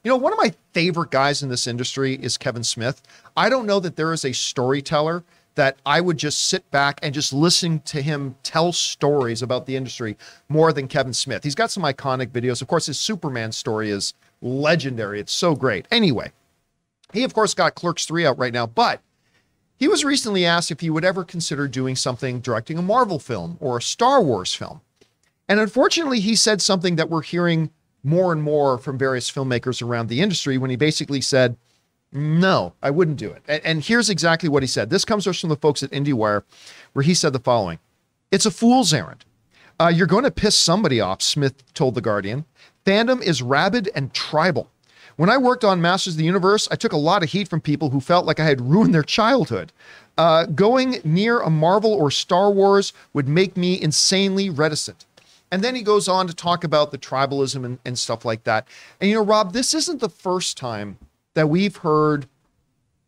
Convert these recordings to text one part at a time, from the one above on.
You know, one of my favorite guys in this industry is Kevin Smith. I don't know that there is a storyteller that I would just sit back and just listen to him tell stories about the industry more than Kevin Smith. He's got some iconic videos. Of course, his Superman story is legendary. It's so great. Anyway, he, of course, got Clerks 3 out right now, but he was recently asked if he would ever consider doing something, directing a Marvel film or a Star Wars film. And unfortunately, he said something that we're hearing more and more from various filmmakers around the industry when he basically said, no, I wouldn't do it. And here's exactly what he said. This comes from the folks at IndieWire, where he said the following: "It's a fool's errand. You're going to piss somebody off," Smith told The Guardian. "Fandom is rabid and tribal. When I worked on Masters of the Universe, I took a lot of heat from people who felt like I had ruined their childhood. Going near a Marvel or Star Wars would make me insanely reticent." And then he goes on to talk about the tribalism and stuff like that. And, you know, Rob, this isn't the first time that we've heard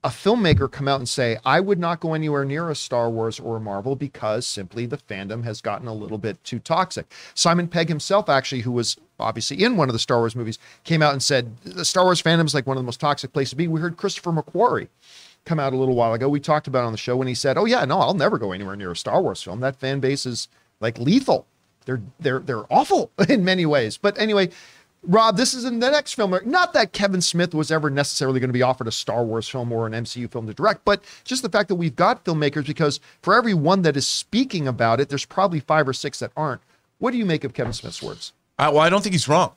a filmmaker come out and say, I would not go anywhere near a Star Wars or a Marvel because simply the fandom has gotten a little bit too toxic. Simon Pegg himself, actually, who was obviously in one of the Star Wars movies, came out and said, the Star Wars fandom is like one of the most toxic places to be. We heard Christopher McQuarrie come out a little while ago. We talked about it on the show when he said, oh yeah, no, I'll never go anywhere near a Star Wars film. That fan base is like lethal. They're awful in many ways. But anyway, Rob, this is in the next film. Not that Kevin Smith was ever necessarily going to be offered a Star Wars film or an MCU film to direct, but just the fact that we've got filmmakers, because for every one that is speaking about it, there's probably 5 or 6 that aren't. What do you make of Kevin Smith's words? Well, I don't think he's wrong.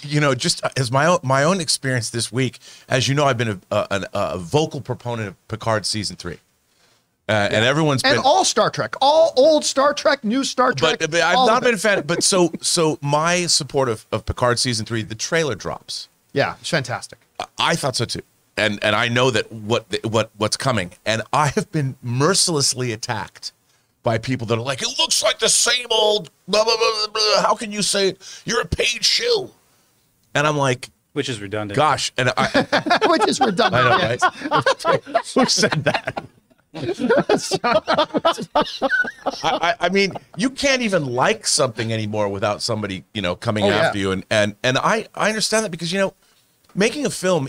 You know, just as my own experience this week, as you know, I've been a vocal proponent of Picard season 3. And everyone's been, and all Star Trek, all old Star Trek, new Star Trek. But I've not been a fan. But so my support of Picard season 3, the trailer drops. Yeah, it's fantastic. I thought so too, and I know that what's coming, and I have been mercilessly attacked by people that are like, it looks like the same old blah blah blah blah. How can you say it? You're a paid shill? And I'm like, which is redundant. Gosh, and which is redundant. I know, right? Who said that? I mean, you can't even like something anymore without somebody, you know, coming after you. And I understand that, because, you know, making a film,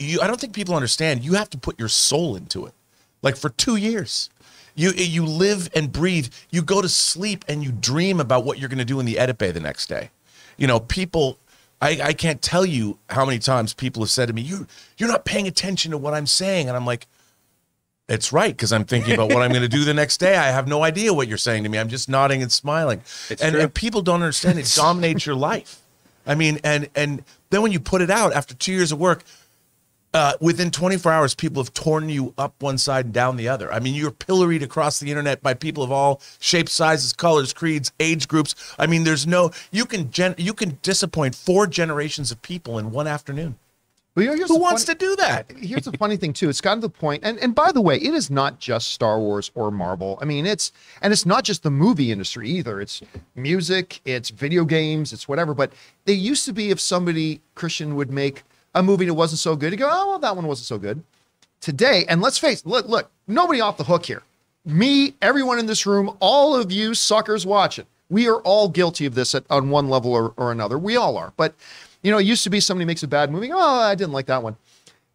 I don't think people understand, you have to put your soul into it. Like for 2 years, you live and breathe, you go to sleep and you dream about what you're going to do in the edit bay the next day. You know, people, I can't tell you how many times people have said to me, you're not paying attention to what I'm saying. And I'm like, it's right, because I'm thinking about what I'm going to do the next day. I have no idea what you're saying to me. I'm just nodding and smiling. And people don't understand it dominates your life. I mean, and then when you put it out after 2 years of work, within 24 hours, people have torn you up one side and down the other. I mean, you're pilloried across the internet by people of all shapes, sizes, colors, creeds, age groups. I mean, there's no, you can disappoint 4 generations of people in one afternoon. Well, you know, who wants to do that? Here's the funny thing too. It's gotten to the point, and by the way, it is not just Star Wars or Marvel. I mean, it's not just the movie industry either. It's music, it's video games, it's whatever. But they used to be, if somebody, Christian, would make a movie that wasn't so good, you go, oh, well, that one wasn't so good. Today, and let's face it, look, nobody off the hook here. Me, everyone in this room, all of you suckers watching, we are all guilty of this on one level or another. We all are. But you know, it used to be somebody makes a bad movie. Oh, I didn't like that one.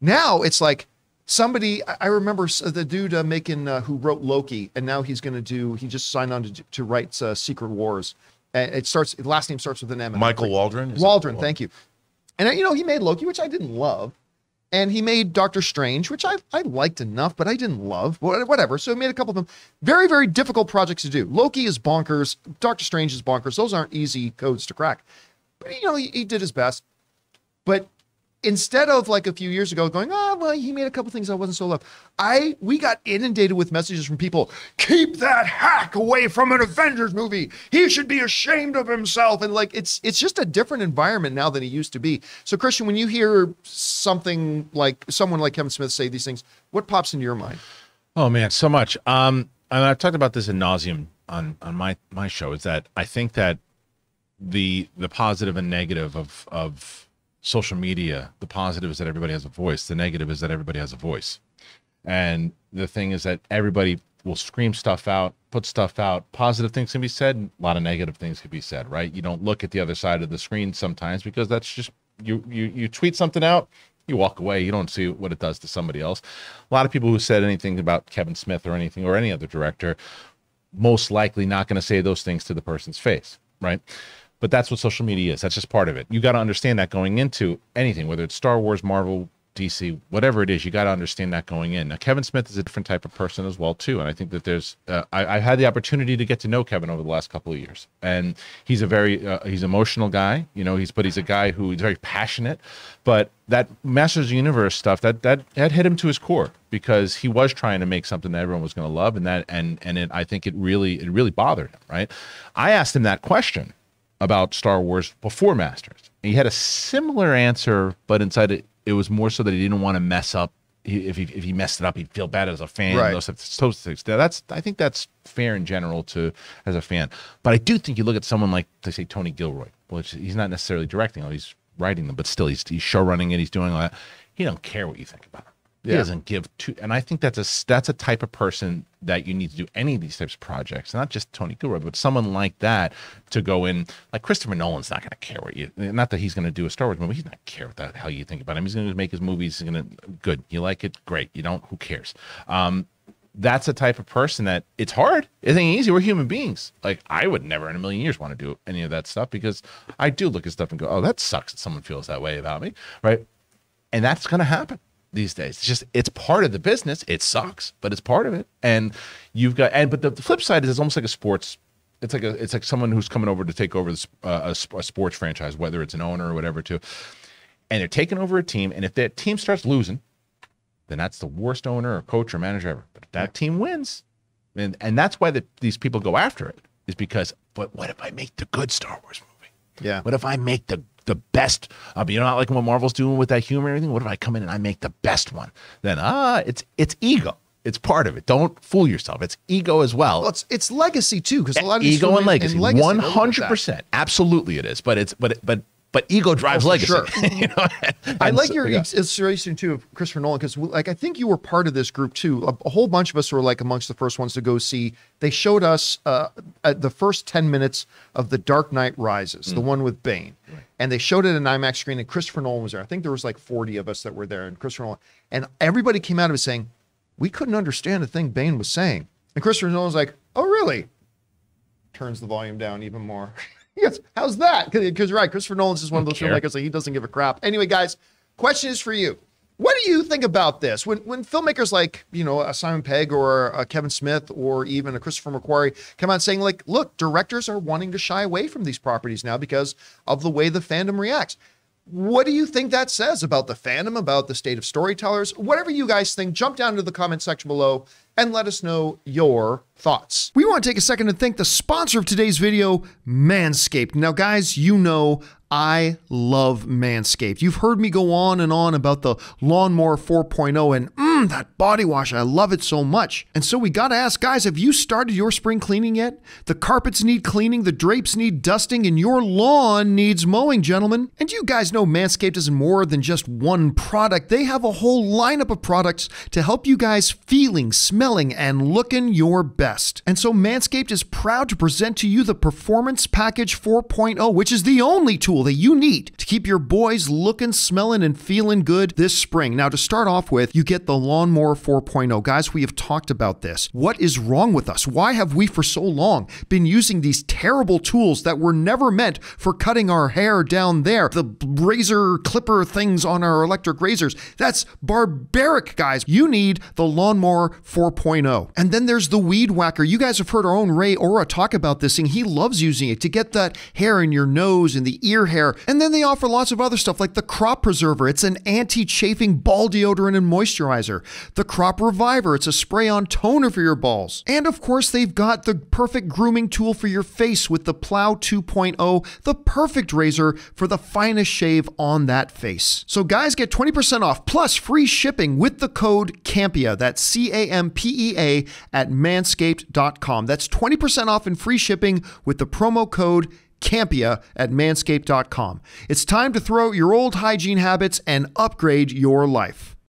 Now it's like somebody, I remember the dude making, who wrote Loki, and now he's going to he just signed on to write Secret Wars. The last name starts with an M. Michael Waldron? Waldron, thank you. And, you know, he made Loki, which I didn't love. And he made Doctor Strange, which I liked enough, but I didn't love. Whatever. So he made a couple of them. Very, very difficult projects to do. Loki is bonkers. Doctor Strange is bonkers. Those aren't easy codes to crack. But, you know, he did his best. But instead of like a few years ago going, oh, well, he made a couple things I wasn't so loved. We got inundated with messages from people, keep that hack away from an Avengers movie. He should be ashamed of himself. And like, it's just a different environment now than it used to be. So Christian, when you hear something like someone like Kevin Smith say these things, what pops into your mind? Oh man, so much. And I've talked about this ad nauseum on my show, is that I think that the positive and negative of social media, the positive is that everybody has a voice. The negative is that everybody has a voice. And the thing is that everybody will scream stuff out, put stuff out. Positive things can be said, a lot of negative things can be said, right? You don't look at the other side of the screen sometimes because that's just You tweet something out, you walk away. You don't see what it does to somebody else. A lot of people who said anything about Kevin Smith or anything or any other director, most likely not going to say those things to the person's face, right? But that's what social media is. That's just part of it. You got to understand that going into anything, whether it's Star Wars, Marvel, DC, whatever it is, you got to understand that going in. Now, Kevin Smith is a different type of person as well, too. And I think that there's, I've had the opportunity to get to know Kevin over the last couple of years. And he's a very, he's an emotional guy, you know, but he's a guy who is very passionate. But that Masters of the Universe stuff, that hit him to his core, because he was trying to make something that everyone was going to love. I think it really bothered him, right? I asked him that question about Star Wars before Masters. And he had a similar answer, but inside it was more so that he didn't want to mess up. If he messed it up, he'd feel bad as a fan. Right. I think that's fair in general as a fan. But I do think you look at someone like, let's say, Tony Gilroy, which he's not necessarily directing, he's writing them, but still he's show running it, he's doing all that. He don't care what you think about him. He doesn't give two. And I think that's a type of person that you need to do any of these types of projects, not just Tony Gilroy, but someone like that to go in. Like Christopher Nolan's not going to care what you, not that he's going to do a Star Wars movie. He's not going to care what the hell you think about him. He's going to make his movies. He's going to, good. You like it? Great. You don't? Who cares? That's a type of person that it's hard. It ain't easy. We're human beings. Like, I would never in a million years want to do any of that stuff, because I do look at stuff and go, oh, that sucks that someone feels that way about me. Right. And that's going to happen these days. It's part of the business. It sucks, but it's part of it. And but the flip side is it's almost like a sports. It's like someone who's coming over to take over a sports franchise, whether it's an owner or whatever, too. And they're taking over a team. And if that team starts losing, then that's the worst owner or coach or manager ever. But if that team wins, and that's why these people go after it, is because, but what if I make the good Star Wars movie? Yeah. What if I make the best, you know, not like what Marvel's doing with that humor and everything. What if I come in and I make the best one? Then it's ego. It's part of it. Don't fool yourself. It's ego as well. Well, it's legacy too, because a lot of ego and legacy. 100%. Absolutely, it is. But ego drives legacy. Sure. You know? I like your illustration too of Christopher Nolan, because like I think you were part of this group too. A whole bunch of us were like amongst the first ones to go see. They showed us the first 10 minutes of The Dark Knight Rises, the one with Bane, and they showed it in an IMAX screen. And Christopher Nolan was there. I think there was like 40 of us that were there, and Christopher Nolan, and everybody came out of it saying, we couldn't understand a thing Bane was saying. And Christopher Nolan's like, oh really? Turns the volume down even more. Yes, how's that? Because you're right, Christopher Nolan's just one of those filmmakers that he doesn't give a crap. Anyway, guys, question is for you. What do you think about this? When filmmakers like, you know, a Simon Pegg or a Kevin Smith or even a Christopher McQuarrie come out saying like, look, directors are wanting to shy away from these properties now because of the way the fandom reacts. What do you think that says about the fandom, about the state of storytellers? Whatever you guys think, jump down to the comment section below and let us know your thoughts. We want to take a second to thank the sponsor of today's video, MANSCAPED. Now, guys, you know I love MANSCAPED. You've heard me go on and on about the Lawnmower 4.0 and that body wash. I love it so much. And so we got to ask, guys, have you started your spring cleaning yet? The carpets need cleaning, the drapes need dusting, and your lawn needs mowing, gentlemen. And you guys know MANSCAPED is more than just one product. They have a whole lineup of products to help you guys feeling, smelling, and looking your best. And so MANSCAPED is proud to present to you the Performance Package 4.0, which is the only tool that you need to keep your boys looking, smelling, and feeling good this spring. Now, to start off with, you get the Lawnmower 4.0. Guys, we have talked about this. What is wrong with us? Why have we for so long been using these terrible tools that were never meant for cutting our hair down there? The razor clipper things on our electric razors. That's barbaric, guys. You need the Lawnmower 4.0. And then there's the Weed Whacker. You guys have heard our own Ray Ora talk about this thing. He loves using it to get that hair in your nose and the ear hair. And then they offer lots of other stuff like the Crop Preserver. It's an anti-chafing ball deodorant and moisturizer. The Crop Reviver. It's a spray-on toner for your balls. And of course, they've got the perfect grooming tool for your face with the Plow 2.0, the perfect razor for the finest shave on that face. So guys, get 20% off plus free shipping with the code CAMPEA. That's CAMPEA at manscaped.com. That's 20% off and free shipping with the promo code Campea at manscaped.com. It's time to throw out your old hygiene habits and upgrade your life.